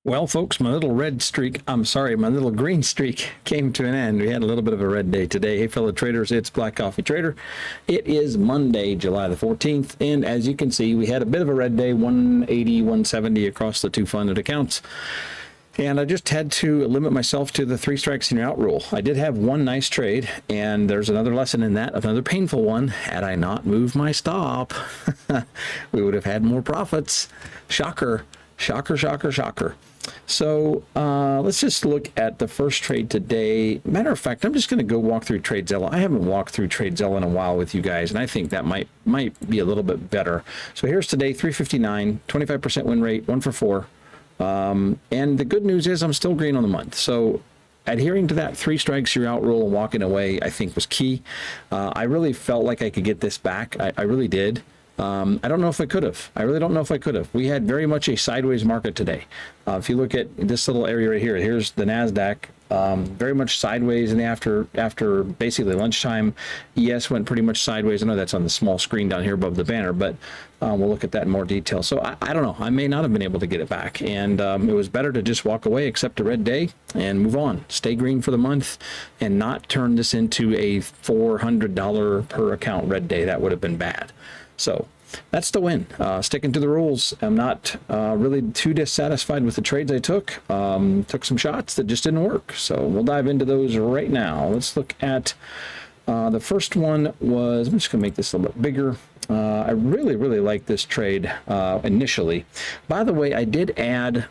Well, folks, my little my little green streak came to an end. We had a little bit of a red day today. Hey, fellow traders, it's Black Coffee Trader. It is Monday, July the 14th, and as you can see, we had a bit of a red day, 180, 170 across the two funded accounts. And I just had to limit myself to the 3 strikes and you're out rule. I did have one nice trade, and there's another lesson in that, another painful one. Had I not moved my stop, we would have had more profits. Shocker, shocker, shocker, shocker. So let's just look at the first trade today. Matter of fact, I'm just going to go walk through TradeZella. I haven't walked through TradeZella in a while with you guys, and I think that might be a little bit better. So here's today, 359, 25% win rate, 1 for 4. And the good news is I'm still green on the month. So adhering to that 3 strikes you're out rule and walking away, I think was key. I really felt like I could get this back. I really did. I don't know if I could have. I really don't know if I could have. We had very much a sideways market today. If you look at this little area right here, here's the NASDAQ, very much sideways, and after basically lunchtime, ES went pretty much sideways. I know that's on the small screen down here above the banner, but we'll look at that in more detail. So I don't know. I may not have been able to get it back, and it was better to just walk away, accept a red day, and move on. Stay green for the month, and not turn this into a $400 per account red day. That would have been bad. So that's the win. Sticking to the rules. I'm not really too dissatisfied with the trades I took. Took some shots that just didn't work. So we'll dive into those right now. Let's look at the first one was, I'm just going to make this a little bit bigger. I really like this trade initially. By the way, I did add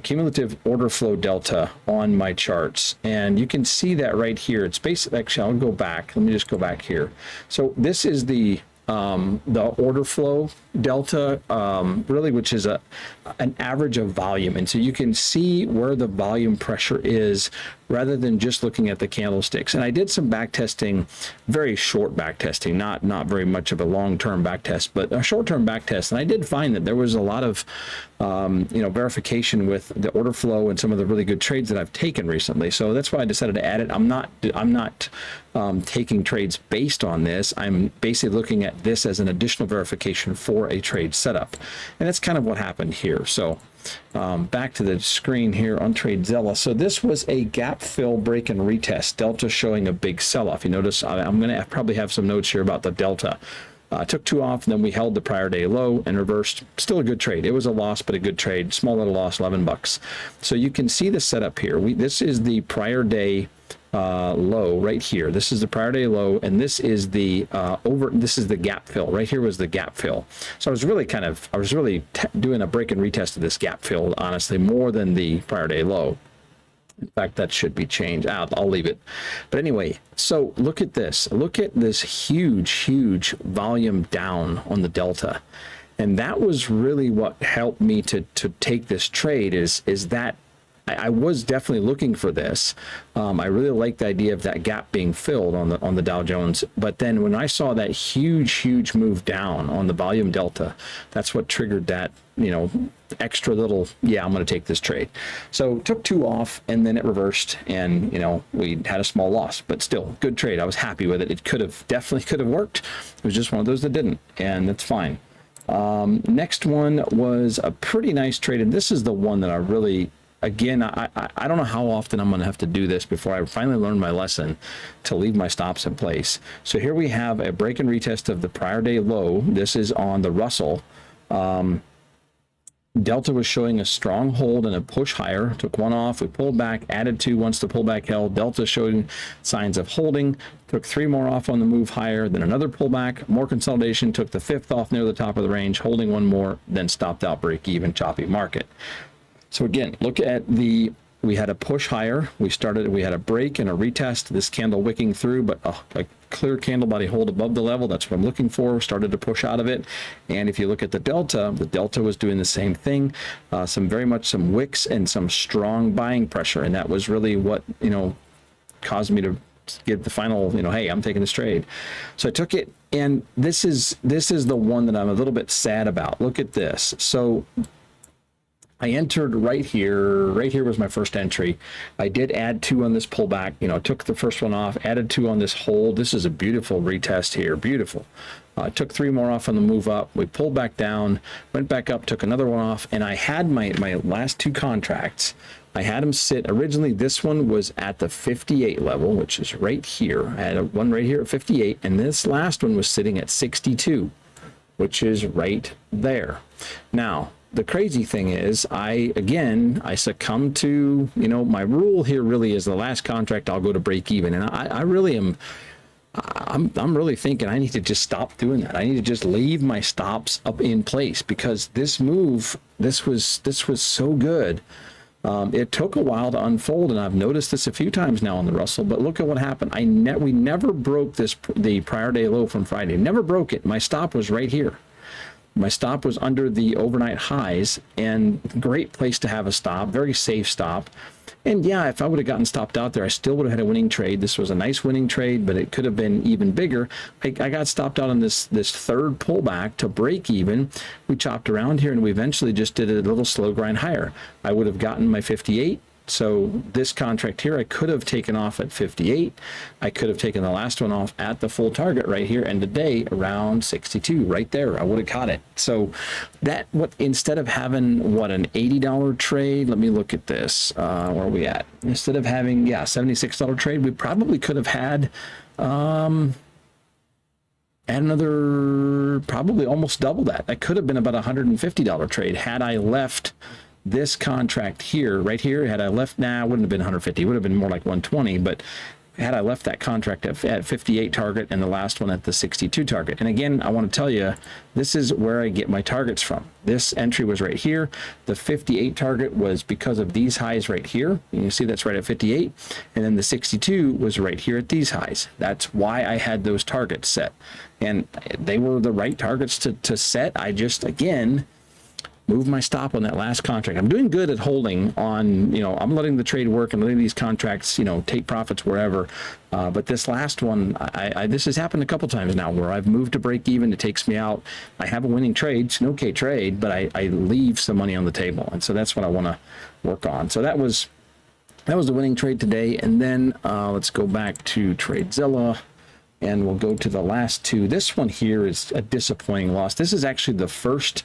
cumulative order flow delta on my charts, and you can see that right here. It's basically, actually, I'll go back. Let me just go back here. So this is the order flow delta, really, which is an average of volume. And so you can see where the volume pressure is rather than just looking at the candlesticks. And I did some back testing, very short back testing, not very much of a long-term back test, but a short-term back test. And I did find that there was a lot of verification with the order flow and some of the really good trades that I've taken recently. So that's why I decided to add it. I'm not taking trades based on this. I'm basically looking at this as an additional verification for a trade setup. And that's kind of what happened here. So back to the screen here on TradeZella. So this was a gap fill break and retest. Delta showing a big sell-off. You notice I'm going to probably have some notes here about the Delta. Took 2 off, and then we held the prior day low and reversed. Still a good trade. It was a loss, but a good trade. Small little loss, $11. So you can see the setup here. This is the prior day low right here. This is the prior day low, and this is the this is the gap fill. Right here was the gap fill. So I was really doing a break and retest of this gap fill, honestly, more than the prior day low. In fact, that should be changed. I'll leave it. But anyway, so look at this. Look at this huge volume down on the Delta. And that was really what helped me to take this trade is that I was definitely looking for this. I really liked the idea of that gap being filled on the Dow Jones. But then when I saw that huge move down on the volume delta, that's what triggered that, extra little, yeah, I'm going to take this trade. So took 2 off, and then it reversed, and we had a small loss, but still good trade. I was happy with it. It definitely could have worked. It was just one of those that didn't, and that's fine. Next one was a pretty nice trade, and this is the one that I really, again, I don't know how often I'm going to have to do this before I finally learn my lesson to leave my stops in place. So here we have a break and retest of the prior day low. This is on the Russell. Delta was showing a strong hold and a push higher. Took 1 off. We pulled back, added 2 once the pullback held. Delta showing signs of holding. Took 3 more off on the move higher. Then another pullback, more consolidation. Took the 5th off near the top of the range, holding 1 more, then stopped out, break even, choppy market. So again, look at we had a push higher. We had a break and a retest. This candle wicking through, but a clear candle body hold above the level. That's what I'm looking for. Started to push out of it. And if you look at the Delta was doing the same thing. Some wicks and some strong buying pressure. And that was really what, caused me to get the final, hey, I'm taking this trade. So I took it. And this is the one that I'm a little bit sad about. Look at this. So I entered right here. Right here was my first entry. I did add 2 on this pullback. You know, took the first one off, added 2 on this hold. This is a beautiful retest here. Beautiful. Took 3 more off on the move up. We pulled back down, went back up, took another one off, and I had my last 2 contracts. I had them sit. Originally, this one was at the 58 level, which is right here. I had one right here at 58, and this last one was sitting at 62, which is right there. Now, the crazy thing is, I succumbed to, you know, my rule here really is the last contract I'll go to break even. And I really am, I'm really thinking I need to just stop doing that. I need to just leave my stops up in place, because this move, this was so good. It took a while to unfold, and I've noticed this a few times now on the Russell, but look at what happened. We never broke the prior day low from Friday, never broke it. My stop was right here. My stop was under the overnight highs, and great place to have a stop, very safe stop. And yeah, if I would have gotten stopped out there, I still would have had a winning trade. This was a nice winning trade, but it could have been even bigger. I got stopped out on this third pullback to break even. We chopped around here, and we eventually just did a little slow grind higher. I would have gotten my 58. So this contract here, I could have taken off at 58. I could have taken the last one off at the full target right here, and today around 62, right there, I would have caught it. So that, instead of having an $80 trade, let me look at this. Where are we at? Instead of having, $76 trade, we probably could have had another, probably almost double that. That could have been about a $150 trade had I left this contract here, right here. Had I left, it wouldn't have been 150, it would have been more like 120, but had I left that contract at 58 target and the last one at the 62 target. And again, I want to tell you, this is where I get my targets from. This entry was right here. The 58 target was because of these highs right here. You see that's right at 58. And then the 62 was right here at these highs. That's why I had those targets set. And they were the right targets to set. I just, again, move my stop on that last contract. I'm doing good at holding on, you know, I'm letting the trade work and letting these contracts, you know, take profits wherever. But this last one, this has happened a couple times now where I've moved to break even. It takes me out. I have a winning trade. It's an okay trade, but I leave some money on the table. And so that's what I want to work on. So that was the winning trade today. And then let's go back to TradeZilla, and we'll go to the last 2. This one here is a disappointing loss. This is actually the first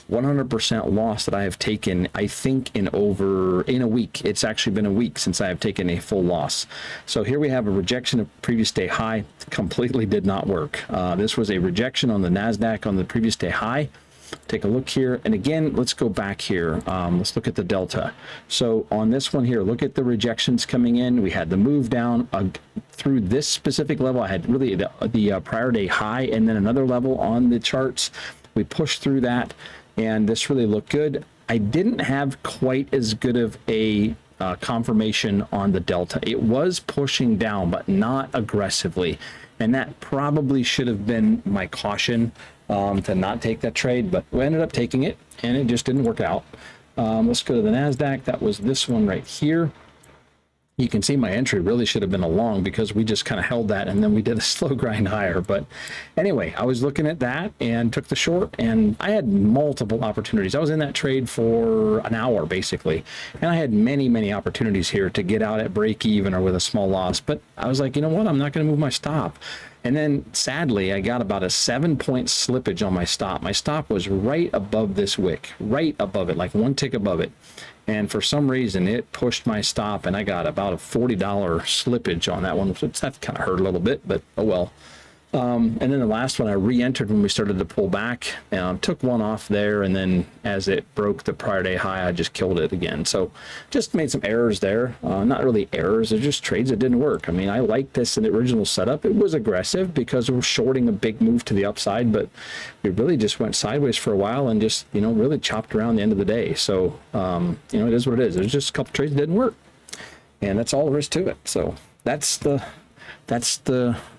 100% loss that I have taken, I think, in a week. It's actually been a week since I have taken a full loss. So here we have a rejection of previous day high. Completely did not work. This was a rejection on the NASDAQ on the previous day high. Take a look here. And again, let's go back here. Let's look at the delta. So on this one here, look at the rejections coming in. We had the move down through this specific level. I had really the prior day high and then another level on the charts. We pushed through that, and this really looked good. I didn't have quite as good of a confirmation on the delta. It was pushing down, but not aggressively. And that probably should have been my caution to not take that trade, but we ended up taking it, and it just didn't work out. Let's go to the NASDAQ. That was this one right here. You can see my entry really should have been a long, because we just kind of held that and then we did a slow grind higher. But anyway, I was looking at that and took the short, and I had multiple opportunities. I was in that trade for an hour basically, and I had many opportunities here to get out at break even or with a small loss. But I was like, you know what, I'm not going to move my stop. And then sadly, I got about a 7-point slippage on my stop. My stop was right above this wick, right above it, like one tick above it. And for some reason, it pushed my stop, and I got about a $40 slippage on that one. So that kind of hurt a little bit, but oh well. And then the last one I re-entered when we started to pull back. Took one off there, and then as it broke the prior day high, I just killed it again. So just made some errors there. Not really errors, they're just trades that didn't work. I mean, I liked this in the original setup. It was aggressive because we were shorting a big move to the upside, but we really just went sideways for a while and just, you know, really chopped around the end of the day. So, you know, it is what it is. There's just a couple trades that didn't work, and that's all there is to it. So that's the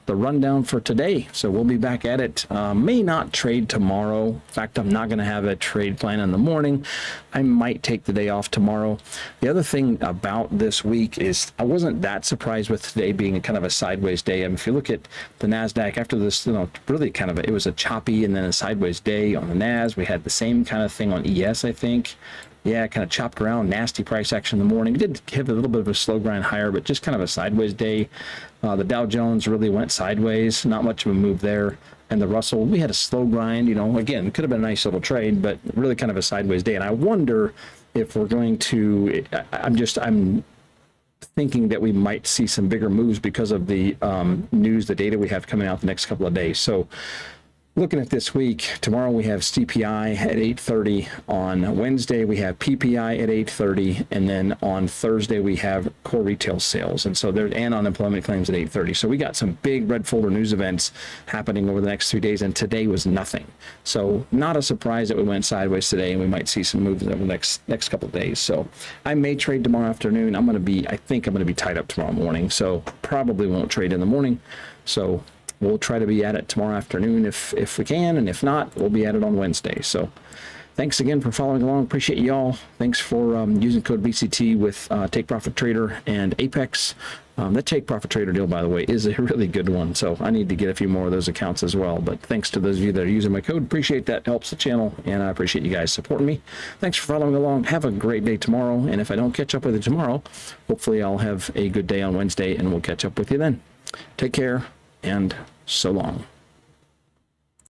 rundown for today. So we'll be back at it. May not trade tomorrow. In fact, I'm not going to have a trade plan in the morning. I might take the day off tomorrow. The other thing about this week is I wasn't that surprised with today being kind of a sideways day. I mean, if you look at the NASDAQ after this, you know, really kind of it was a choppy and then a sideways day on the NAS. We had the same kind of thing on ES, I think. Yeah, kind of chopped around, nasty price action in the morning. It did have a little bit of a slow grind higher, but just kind of a sideways day. The Dow Jones really went sideways, not much of a move there. And the Russell, we had a slow grind, you know, again, it could have been a nice little trade, but really kind of a sideways day. And I wonder if we're going to, I'm thinking that we might see some bigger moves because of the news, the data we have coming out the next couple of days. So looking at this week, tomorrow we have CPI at 8:30. On Wednesday, we have PPI at 8:30. And then on Thursday, we have core retail sales. And so there's, and unemployment claims at 8:30. So we got some big red folder news events happening over the next 3 days. And today was nothing. So not a surprise that we went sideways today, and we might see some moves over the next couple of days. So I may trade tomorrow afternoon. I think I'm going to be tied up tomorrow morning. So probably won't trade in the morning. So we'll try to be at it tomorrow afternoon if we can, and if not, we'll be at it on Wednesday. So thanks again for following along. Appreciate y'all. Thanks for using code BCT with Take Profit Trader and Apex. That Take Profit Trader deal, by the way, is a really good one. So I need to get a few more of those accounts as well. But thanks to those of you that are using my code. Appreciate that. Helps the channel, and I appreciate you guys supporting me. Thanks for following along. Have a great day tomorrow. And if I don't catch up with you tomorrow, hopefully I'll have a good day on Wednesday, and we'll catch up with you then. Take care, and so long.